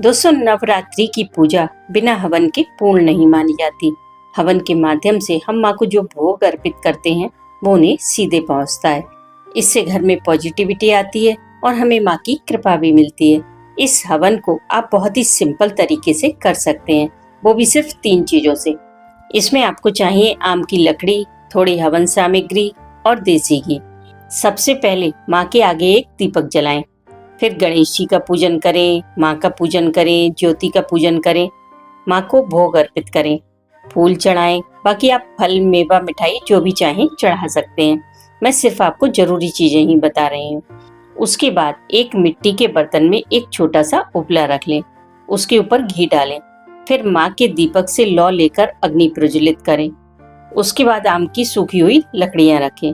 दोस्तों, नवरात्रि की पूजा बिना हवन के पूर्ण नहीं मानी जाती। हवन के माध्यम से हम माँ को जो भोग अर्पित करते हैं वो उन्हें सीधे पहुँचता है। इससे घर में पॉजिटिविटी आती है और हमें माँ की कृपा भी मिलती है। इस हवन को आप बहुत ही सिंपल तरीके से कर सकते हैं, वो भी सिर्फ 3 चीजों से। इसमें आपको चाहिए आम की लकड़ी, थोड़ी हवन सामग्री और देसी घी। सबसे पहले माँ के आगे एक दीपक जलाएं, फिर गणेश जी का पूजन करें, माँ का पूजन करें, ज्योति का पूजन करें, माँ को भोग अर्पित करें, फूल चढ़ाएं। बाकी आप फल, मेवा, मिठाई जो भी चाहें चढ़ा सकते हैं। मैं सिर्फ आपको जरूरी चीजें ही बता रही हूँ। उसके बाद एक मिट्टी के बर्तन में एक छोटा सा उपला रख लें, उसके ऊपर घी डालें, फिर माँ के दीपक से लौ लेकर अग्नि प्रज्वलित करें। उसके बाद आम की सूखी हुई लकड़ियां रखें,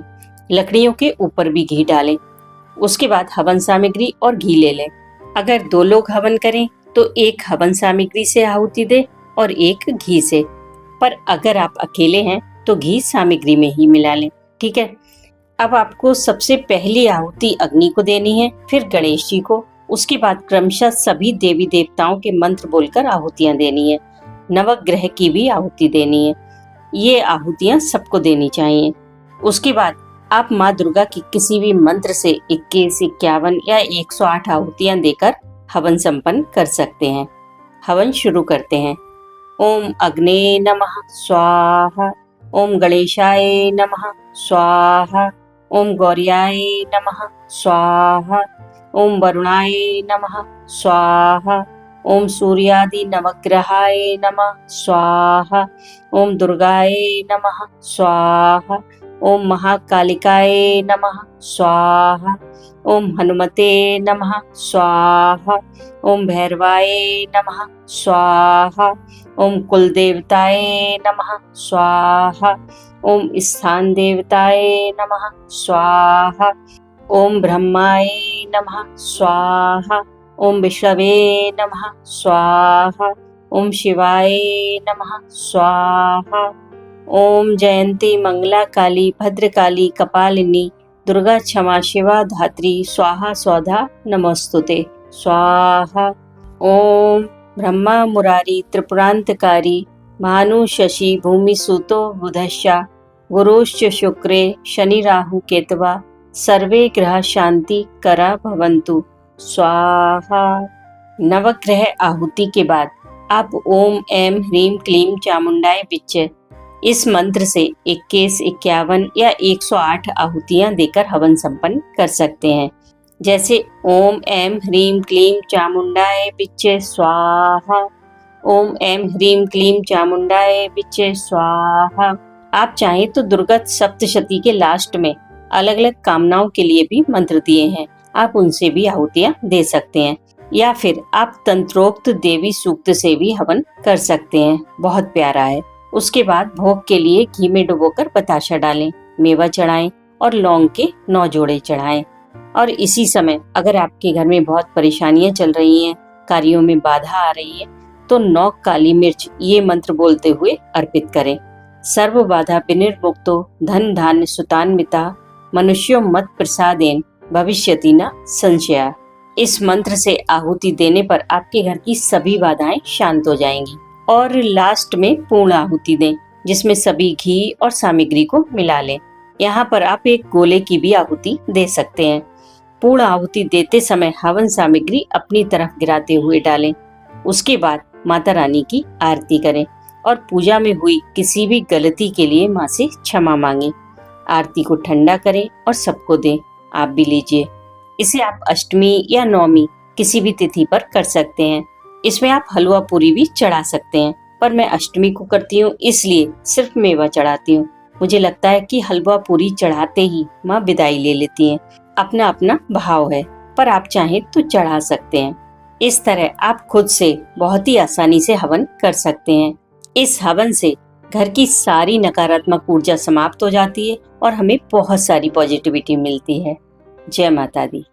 लकड़ियों के ऊपर भी घी डालें। उसके बाद हवन सामग्री और घी ले लें। अगर 2 लोग हवन करें तो एक हवन सामग्री से आहुति दे और एक घी से, पर अगर आप अकेले हैं तो घी सामग्री में ही मिला लें। ठीक है। अब आपको सबसे पहली आहुति अग्नि को देनी है, फिर गणेश जी को, उसके बाद क्रमशः सभी देवी देवताओं के मंत्र बोलकर आहुतियां देनी है। नवग्रह की भी आहुति देनी है। ये आहुतियां सबको देनी चाहिए। उसके बाद आप माँ दुर्गा की किसी भी मंत्र से 21, 51 या 108 आहुतियां देकर हवन संपन्न कर सकते हैं। हवन शुरू करते हैं। ओम अग्ने नमः स्वाहा, ओम गणेशाय नमः स्वाहा, ओम गौर्याय नमः स्वाहा, ओम वरुणाय नमः स्वाहा, ओम सूर्यादि नवग्रहाय नमः स्वाहा, ओम दुर्गाय नमः स्वाहा, ओम महाकालिकाय नमः स्वाहा, ओम हनुमते नमः स्वाहा, ओम भैरवाय नमः स्वाहा, ओम कुलदेवताय नमः स्वाहा, ओम स्थान देवताय नमः स्वाहा, ओम ब्रह्माय नमः स्वाहा, ओम विष्णवे नमः स्वाहा, ओम शिवाय नमः स्वाहा, ओम जयंती मंगला काली भद्रकाली कपालिनी दुर्गा क्षमा शिवा धात्री स्वाहा स्वधा नमस्तुते स्वाहा। ओम ब्रह्मा मुरारी त्रिपुरांतकारी भानु शशि भूमि सुतो बुधश्चा गुरुश्च शुक्रे शनि राहु केतवा सर्वे ग्रह शांति करा भवन्तु स्वाहा। नवग्रह आहुति के बाद आप ओम ऐं ह्रीं क्लीं चामुंडाय विच्चे इस मंत्र से 21, 51 या 108 आहुतियां देकर हवन संपन्न कर सकते हैं। जैसे ओम ऐं ह्रीं क्लीं चामुंडाय विच्चे स्वाहा, ओम ऐं ह्रीं क्लीं चामुंडाय विच्चे स्वाहा। आप चाहें तो दुर्गा सप्तशती के लास्ट में अलग अलग कामनाओं के लिए भी मंत्र दिए हैं, आप उनसे भी आहुतियां दे सकते हैं, या फिर आप तंत्रोक्त देवी सूक्त से भी हवन कर सकते हैं। बहुत प्यारा है। उसके बाद भोग के लिए घी में डुबोकर बताशा डालें, मेवा चढ़ाएं और लौंग के 9 जोड़े चढ़ाएं। और इसी समय अगर आपके घर में बहुत परेशानियां चल रही हैं, कार्यों में बाधा आ रही है, तो 9 काली मिर्च ये मंत्र बोलते हुए अर्पित करें। सर्व बाधा विनिर्मुक्तो धन धान्य सुतान्विता मनुष्यो मत प्रसादेन भविष्यति न संशया। इस मंत्र से आहुति देने पर आपके घर की सभी बाधाएं शांत हो जाएंगी। और लास्ट में पूर्ण आहुति दें, जिसमें सभी घी और सामग्री को मिला लें। यहाँ पर आप एक गोले की भी आहुति दे सकते हैं। पूर्ण आहुति देते समय हवन सामग्री अपनी तरफ गिराते हुए डालें। उसके बाद माता रानी की आरती करें और पूजा में हुई किसी भी गलती के लिए माँ से क्षमा मांगे। आरती को ठंडा करें और सबको दें, आप भी लीजिए। इसे आप अष्टमी या नवमी किसी भी तिथि पर कर सकते हैं। इसमें आप हलवा पूरी भी चढ़ा सकते हैं, पर मैं अष्टमी को करती हूँ इसलिए सिर्फ मेवा चढ़ाती हूँ। मुझे लगता है कि हलवा पूरी चढ़ाते ही माँ विदाई ले लेती हैं। अपना अपना भाव है, पर आप चाहें तो चढ़ा सकते हैं। इस तरह आप खुद से बहुत ही आसानी से हवन कर सकते हैं। इस हवन से घर की सारी नकारात्मक ऊर्जा समाप्त हो जाती है और हमें बहुत सारी पॉजिटिविटी मिलती है। जय माता दी।